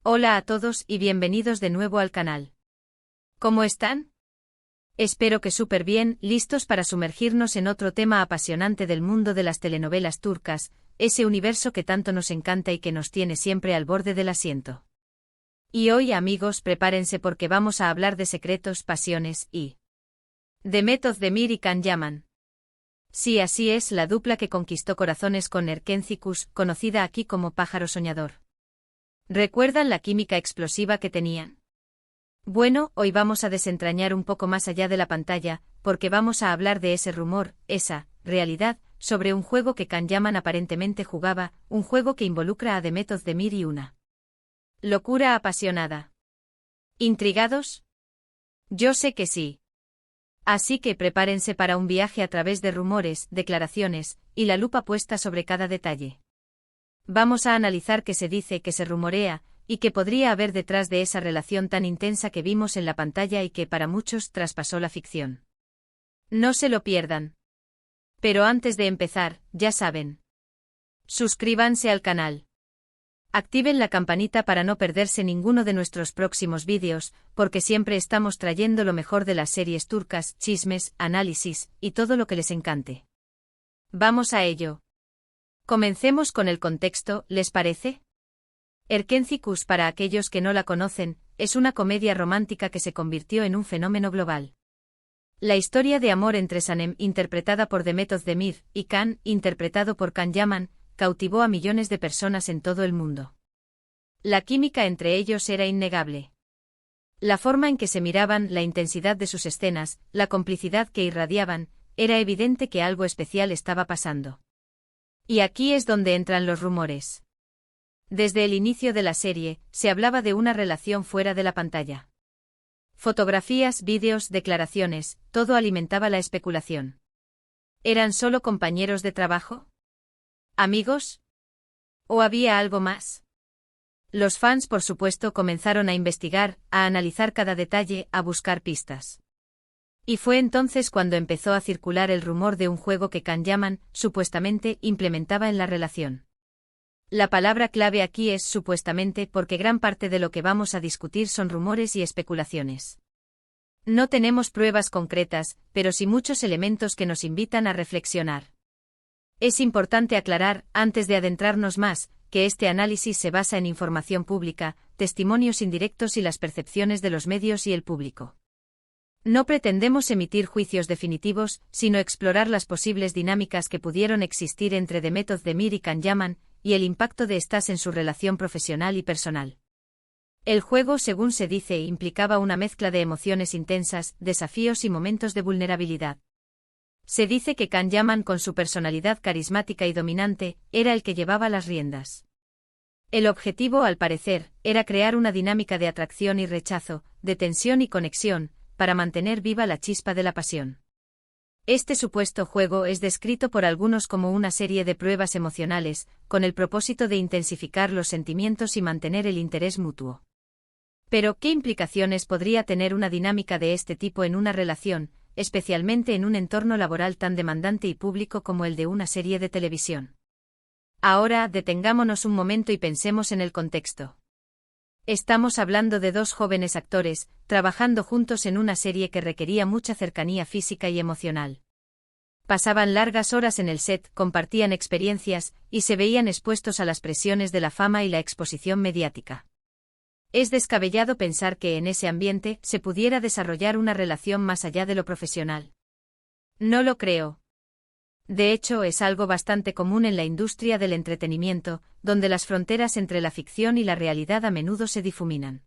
Hola a todos y bienvenidos de nuevo al canal. ¿Cómo están? Espero que súper bien, listos para sumergirnos en otro tema apasionante del mundo de las telenovelas turcas, ese universo que tanto nos encanta y que nos tiene siempre al borde del asiento. Y hoy, amigos, prepárense porque vamos a hablar de secretos, pasiones y Demet Özdemir y Can Yaman. Sí, así es, la dupla que conquistó corazones con Erkencikus, conocida aquí como Pájaro Soñador. ¿Recuerdan la química explosiva que tenían? Bueno, hoy vamos a desentrañar un poco más allá de la pantalla, porque vamos a hablar de ese rumor, esa realidad, sobre un juego que Can Yaman aparentemente jugaba, un juego que involucra a Demet Özdemir y una locura apasionada. ¿Intrigados? Yo sé que sí. Así que prepárense para un viaje a través de rumores, declaraciones, y la lupa puesta sobre cada detalle. Vamos a analizar qué se dice, qué se rumorea, y qué podría haber detrás de esa relación tan intensa que vimos en la pantalla y que para muchos traspasó la ficción. No se lo pierdan. Pero antes de empezar, ya saben. Suscríbanse al canal. Activen la campanita para no perderse ninguno de nuestros próximos vídeos, porque siempre estamos trayendo lo mejor de las series turcas, chismes, análisis, y todo lo que les encante. Vamos a ello. Comencemos con el contexto, ¿les parece? Erkencikus, para aquellos que no la conocen, es una comedia romántica que se convirtió en un fenómeno global. La historia de amor entre Sanem, interpretada por Demet Özdemir, y Can, interpretado por Can Yaman, cautivó a millones de personas en todo el mundo. La química entre ellos era innegable. La forma en que se miraban, la intensidad de sus escenas, la complicidad que irradiaban, era evidente que algo especial estaba pasando. Y aquí es donde entran los rumores. Desde el inicio de la serie, se hablaba de una relación fuera de la pantalla. Fotografías, vídeos, declaraciones, todo alimentaba la especulación. ¿Eran solo compañeros de trabajo? ¿Amigos? ¿O había algo más? Los fans, por supuesto, comenzaron a investigar, a analizar cada detalle, a buscar pistas. Y fue entonces cuando empezó a circular el rumor de un juego que Can Yaman, supuestamente, implementaba en la relación. La palabra clave aquí es supuestamente porque gran parte de lo que vamos a discutir son rumores y especulaciones. No tenemos pruebas concretas, pero sí muchos elementos que nos invitan a reflexionar. Es importante aclarar, antes de adentrarnos más, que este análisis se basa en información pública, testimonios indirectos y las percepciones de los medios y el público. No pretendemos emitir juicios definitivos, sino explorar las posibles dinámicas que pudieron existir entre Demet Özdemir y Can Yaman, y el impacto de estas en su relación profesional y personal. El juego, según se dice, implicaba una mezcla de emociones intensas, desafíos y momentos de vulnerabilidad. Se dice que Can Yaman, con su personalidad carismática y dominante, era el que llevaba las riendas. El objetivo, al parecer, era crear una dinámica de atracción y rechazo, de tensión y conexión, para mantener viva la chispa de la pasión. Este supuesto juego es descrito por algunos como una serie de pruebas emocionales, con el propósito de intensificar los sentimientos y mantener el interés mutuo. Pero, ¿qué implicaciones podría tener una dinámica de este tipo en una relación, especialmente en un entorno laboral tan demandante y público como el de una serie de televisión? Ahora, detengámonos un momento y pensemos en el contexto. Estamos hablando de dos jóvenes actores, trabajando juntos en una serie que requería mucha cercanía física y emocional. Pasaban largas horas en el set, compartían experiencias, y se veían expuestos a las presiones de la fama y la exposición mediática. Es descabellado pensar que en ese ambiente se pudiera desarrollar una relación más allá de lo profesional. No lo creo. De hecho, es algo bastante común en la industria del entretenimiento, donde las fronteras entre la ficción y la realidad a menudo se difuminan.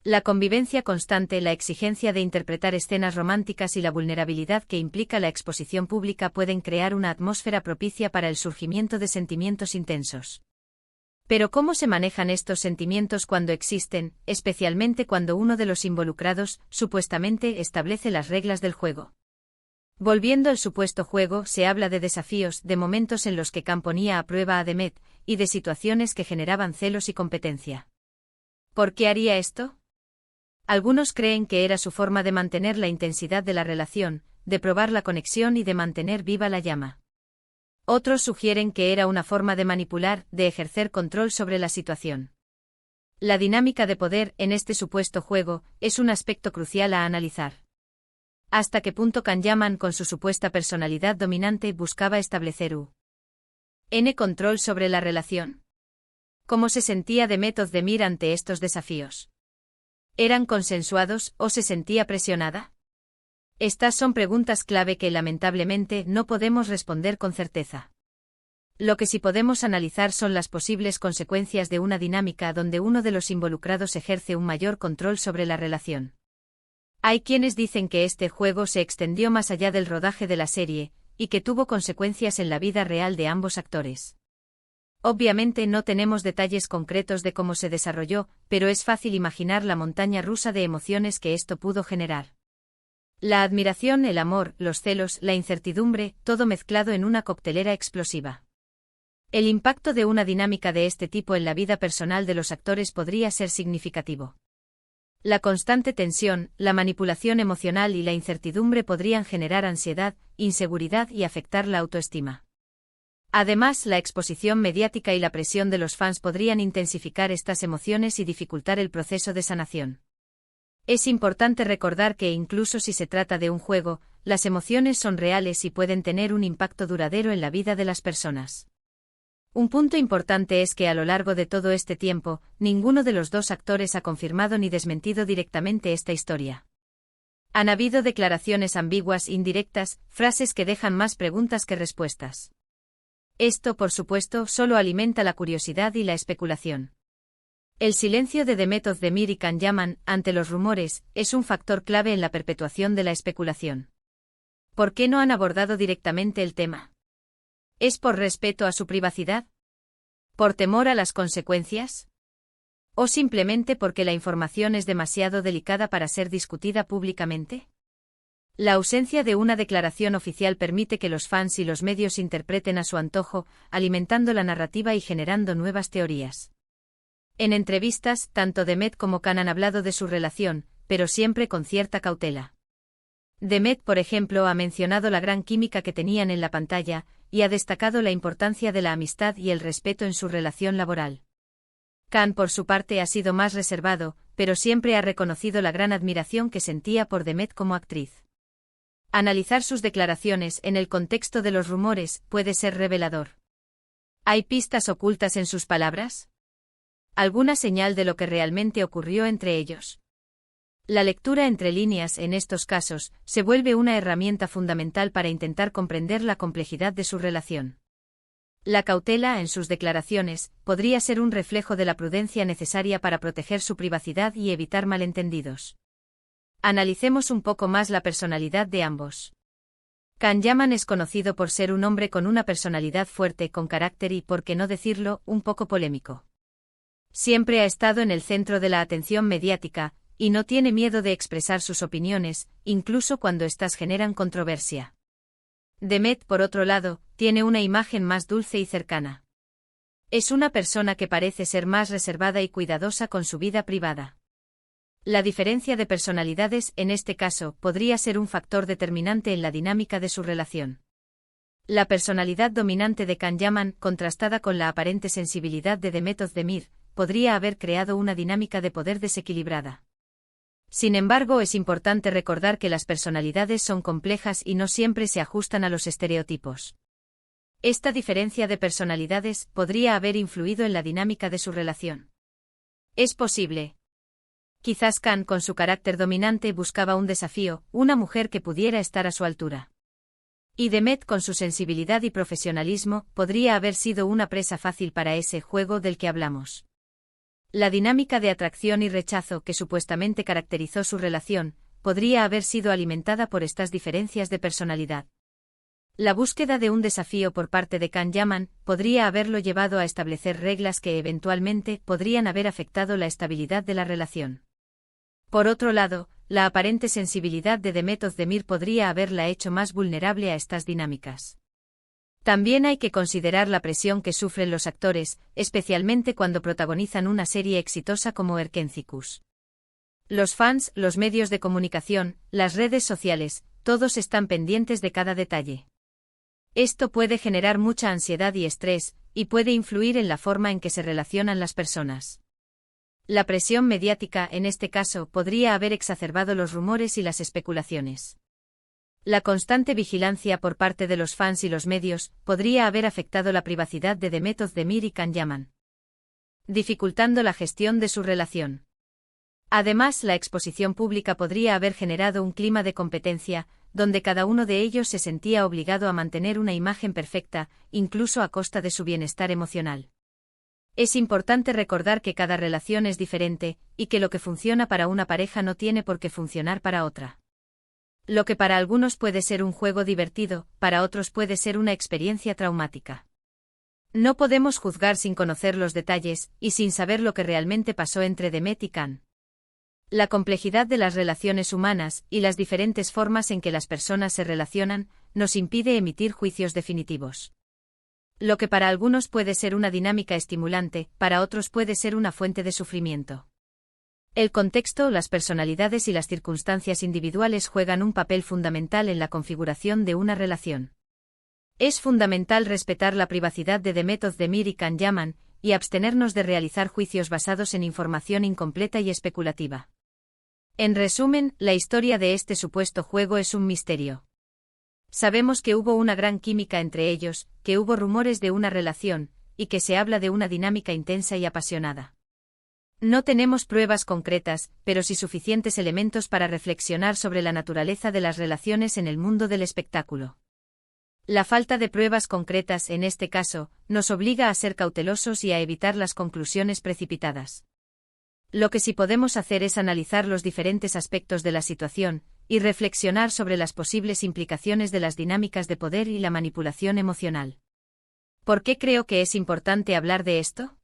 La convivencia constante, la exigencia de interpretar escenas románticas y la vulnerabilidad que implica la exposición pública pueden crear una atmósfera propicia para el surgimiento de sentimientos intensos. Pero ¿cómo se manejan estos sentimientos cuando existen, especialmente cuando uno de los involucrados, supuestamente, establece las reglas del juego? Volviendo al supuesto juego, se habla de desafíos, de momentos en los que Can ponía a prueba a Demet, y de situaciones que generaban celos y competencia. ¿Por qué haría esto? Algunos creen que era su forma de mantener la intensidad de la relación, de probar la conexión y de mantener viva la llama. Otros sugieren que era una forma de manipular, de ejercer control sobre la situación. La dinámica de poder en este supuesto juego es un aspecto crucial a analizar. ¿Hasta qué punto Can Yaman, con su supuesta personalidad dominante, buscaba establecer un control sobre la relación? ¿Cómo se sentía Demet Özdemir ante estos desafíos? ¿Eran consensuados o se sentía presionada? Estas son preguntas clave que lamentablemente no podemos responder con certeza. Lo que sí podemos analizar son las posibles consecuencias de una dinámica donde uno de los involucrados ejerce un mayor control sobre la relación. Hay quienes dicen que este juego se extendió más allá del rodaje de la serie, y que tuvo consecuencias en la vida real de ambos actores. Obviamente no tenemos detalles concretos de cómo se desarrolló, pero es fácil imaginar la montaña rusa de emociones que esto pudo generar. La admiración, el amor, los celos, la incertidumbre, todo mezclado en una coctelera explosiva. El impacto de una dinámica de este tipo en la vida personal de los actores podría ser significativo. La constante tensión, la manipulación emocional y la incertidumbre podrían generar ansiedad, inseguridad y afectar la autoestima. Además, la exposición mediática y la presión de los fans podrían intensificar estas emociones y dificultar el proceso de sanación. Es importante recordar que incluso si se trata de un juego, las emociones son reales y pueden tener un impacto duradero en la vida de las personas. Un punto importante es que a lo largo de todo este tiempo, ninguno de los dos actores ha confirmado ni desmentido directamente esta historia. Han habido declaraciones ambiguas, indirectas, frases que dejan más preguntas que respuestas. Esto, por supuesto, solo alimenta la curiosidad y la especulación. El silencio de Demet Özdemir y Can Yaman ante los rumores es un factor clave en la perpetuación de la especulación. ¿Por qué no han abordado directamente el tema? ¿Es por respeto a su privacidad? ¿Por temor a las consecuencias? ¿O simplemente porque la información es demasiado delicada para ser discutida públicamente? La ausencia de una declaración oficial permite que los fans y los medios interpreten a su antojo, alimentando la narrativa y generando nuevas teorías. En entrevistas, tanto Demet como Can han hablado de su relación, pero siempre con cierta cautela. Demet, por ejemplo, ha mencionado la gran química que tenían en la pantalla, y ha destacado la importancia de la amistad y el respeto en su relación laboral. Can, por su parte, ha sido más reservado, pero siempre ha reconocido la gran admiración que sentía por Demet como actriz. Analizar sus declaraciones en el contexto de los rumores puede ser revelador. ¿Hay pistas ocultas en sus palabras? ¿Alguna señal de lo que realmente ocurrió entre ellos? La lectura entre líneas en estos casos se vuelve una herramienta fundamental para intentar comprender la complejidad de su relación. La cautela en sus declaraciones podría ser un reflejo de la prudencia necesaria para proteger su privacidad y evitar malentendidos. Analicemos un poco más la personalidad de ambos. Can Yaman es conocido por ser un hombre con una personalidad fuerte, con carácter y, por qué no decirlo, un poco polémico. Siempre ha estado en el centro de la atención mediática, y no tiene miedo de expresar sus opiniones, incluso cuando éstas generan controversia. Demet, por otro lado, tiene una imagen más dulce y cercana. Es una persona que parece ser más reservada y cuidadosa con su vida privada. La diferencia de personalidades, en este caso, podría ser un factor determinante en la dinámica de su relación. La personalidad dominante de Can Yaman, contrastada con la aparente sensibilidad de Demet Özdemir, podría haber creado una dinámica de poder desequilibrada. Sin embargo, es importante recordar que las personalidades son complejas y no siempre se ajustan a los estereotipos. Esta diferencia de personalidades podría haber influido en la dinámica de su relación. Es posible. Quizás Can, con su carácter dominante, buscaba un desafío, una mujer que pudiera estar a su altura. Y Demet, con su sensibilidad y profesionalismo, podría haber sido una presa fácil para ese juego del que hablamos. La dinámica de atracción y rechazo que supuestamente caracterizó su relación, podría haber sido alimentada por estas diferencias de personalidad. La búsqueda de un desafío por parte de Can Yaman podría haberlo llevado a establecer reglas que eventualmente podrían haber afectado la estabilidad de la relación. Por otro lado, la aparente sensibilidad de Demet Özdemir podría haberla hecho más vulnerable a estas dinámicas. También hay que considerar la presión que sufren los actores, especialmente cuando protagonizan una serie exitosa como Erkencikus. Los fans, los medios de comunicación, las redes sociales, todos están pendientes de cada detalle. Esto puede generar mucha ansiedad y estrés, y puede influir en la forma en que se relacionan las personas. La presión mediática, en este caso, podría haber exacerbado los rumores y las especulaciones. La constante vigilancia por parte de los fans y los medios podría haber afectado la privacidad de Demet Özdemir y Can Yaman, dificultando la gestión de su relación. Además, la exposición pública podría haber generado un clima de competencia, donde cada uno de ellos se sentía obligado a mantener una imagen perfecta, incluso a costa de su bienestar emocional. Es importante recordar que cada relación es diferente, y que lo que funciona para una pareja no tiene por qué funcionar para otra. Lo que para algunos puede ser un juego divertido, para otros puede ser una experiencia traumática. No podemos juzgar sin conocer los detalles, y sin saber lo que realmente pasó entre Demet y Can. La complejidad de las relaciones humanas, y las diferentes formas en que las personas se relacionan, nos impide emitir juicios definitivos. Lo que para algunos puede ser una dinámica estimulante, para otros puede ser una fuente de sufrimiento. El contexto, las personalidades y las circunstancias individuales juegan un papel fundamental en la configuración de una relación. Es fundamental respetar la privacidad de Demet Özdemir y Can Yaman, y abstenernos de realizar juicios basados en información incompleta y especulativa. En resumen, la historia de este supuesto juego es un misterio. Sabemos que hubo una gran química entre ellos, que hubo rumores de una relación, y que se habla de una dinámica intensa y apasionada. No tenemos pruebas concretas, pero sí suficientes elementos para reflexionar sobre la naturaleza de las relaciones en el mundo del espectáculo. La falta de pruebas concretas, en este caso, nos obliga a ser cautelosos y a evitar las conclusiones precipitadas. Lo que sí podemos hacer es analizar los diferentes aspectos de la situación, y reflexionar sobre las posibles implicaciones de las dinámicas de poder y la manipulación emocional. ¿Por qué creo que es importante hablar de esto?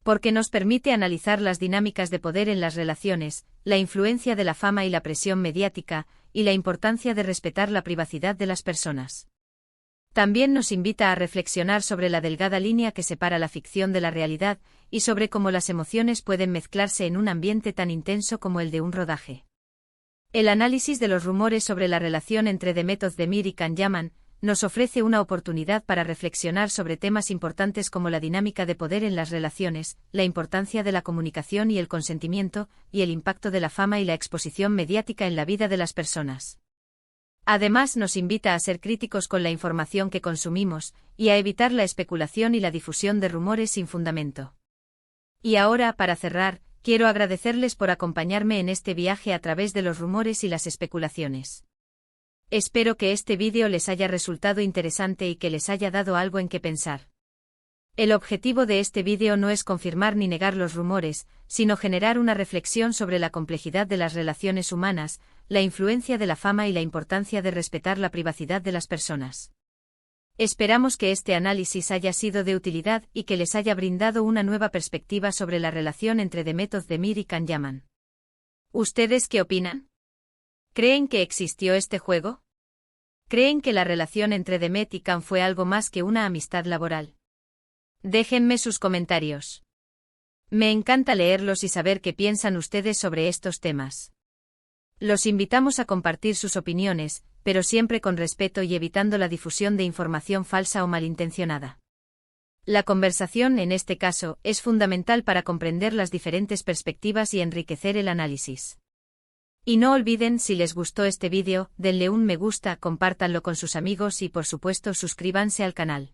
Porque nos permite analizar las dinámicas de poder en las relaciones, la influencia de la fama y la presión mediática, y la importancia de respetar la privacidad de las personas. También nos invita a reflexionar sobre la delgada línea que separa la ficción de la realidad, y sobre cómo las emociones pueden mezclarse en un ambiente tan intenso como el de un rodaje. El análisis de los rumores sobre la relación entre Demet Özdemir y Can Yaman nos ofrece una oportunidad para reflexionar sobre temas importantes como la dinámica de poder en las relaciones, la importancia de la comunicación y el consentimiento, y el impacto de la fama y la exposición mediática en la vida de las personas. Además, nos invita a ser críticos con la información que consumimos, y a evitar la especulación y la difusión de rumores sin fundamento. Y ahora, para cerrar, quiero agradecerles por acompañarme en este viaje a través de los rumores y las especulaciones. Espero que este vídeo les haya resultado interesante y que les haya dado algo en qué pensar. El objetivo de este vídeo no es confirmar ni negar los rumores, sino generar una reflexión sobre la complejidad de las relaciones humanas, la influencia de la fama y la importancia de respetar la privacidad de las personas. Esperamos que este análisis haya sido de utilidad y que les haya brindado una nueva perspectiva sobre la relación entre Demet Özdemir y Can Yaman. ¿Ustedes qué opinan? ¿Creen que existió este juego? ¿Creen que la relación entre Demet y Can fue algo más que una amistad laboral? Déjenme sus comentarios. Me encanta leerlos y saber qué piensan ustedes sobre estos temas. Los invitamos a compartir sus opiniones, pero siempre con respeto y evitando la difusión de información falsa o malintencionada. La conversación, en este caso, es fundamental para comprender las diferentes perspectivas y enriquecer el análisis. Y no olviden, si les gustó este vídeo, denle un me gusta, compártanlo con sus amigos y por supuesto suscríbanse al canal.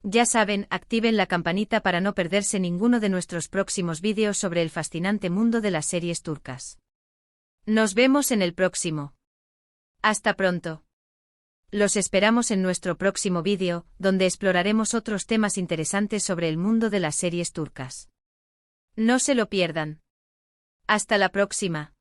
Ya saben, activen la campanita para no perderse ninguno de nuestros próximos vídeos sobre el fascinante mundo de las series turcas. Nos vemos en el próximo. Hasta pronto. Los esperamos en nuestro próximo vídeo, donde exploraremos otros temas interesantes sobre el mundo de las series turcas. No se lo pierdan. Hasta la próxima.